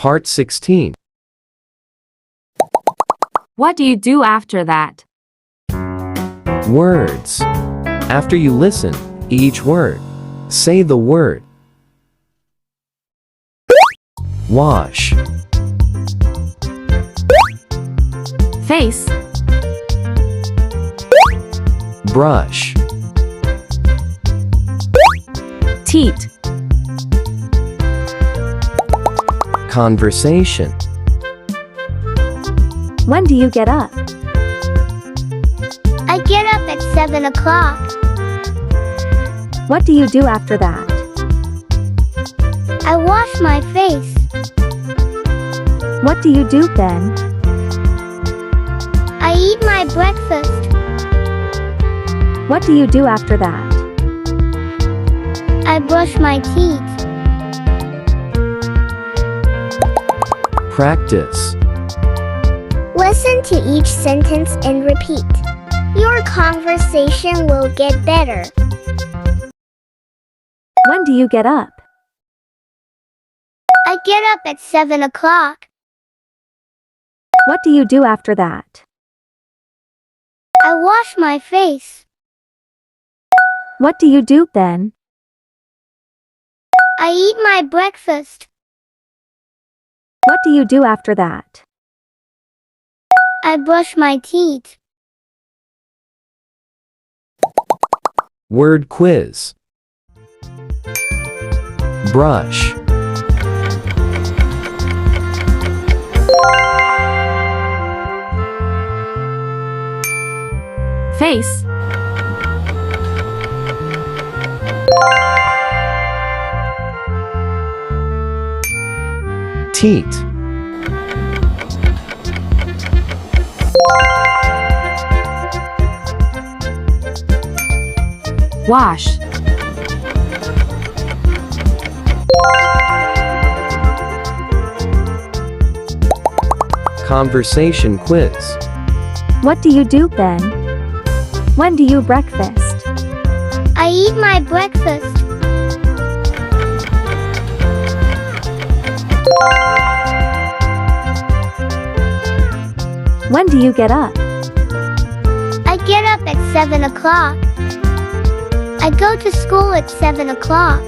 Part 16. What do you do after that? Words. After you listen, each word, say the word. Wash. Face. Brush. Teeth. Conversation. When do you get up? I get up at 7 o'clock. What do you do after that? I wash my face. What do you do then? I eat my breakfast. What do you do after that? I brush my teeth. Practice. Listen to each sentence and repeat. Your conversation will get better. When do you get up? I get up at 7 o'clock. What do you do after that? I wash my face. What do you do then? I eat my breakfast. What do you do after that? I brush my teeth. Word quiz. Brush. Face. Teeth. Wash. Conversation quiz. What do you do then? When do you breakfast? I eat my breakfast. When do you get up? I get up at 7 o'clock. I go to school at 7 o'clock.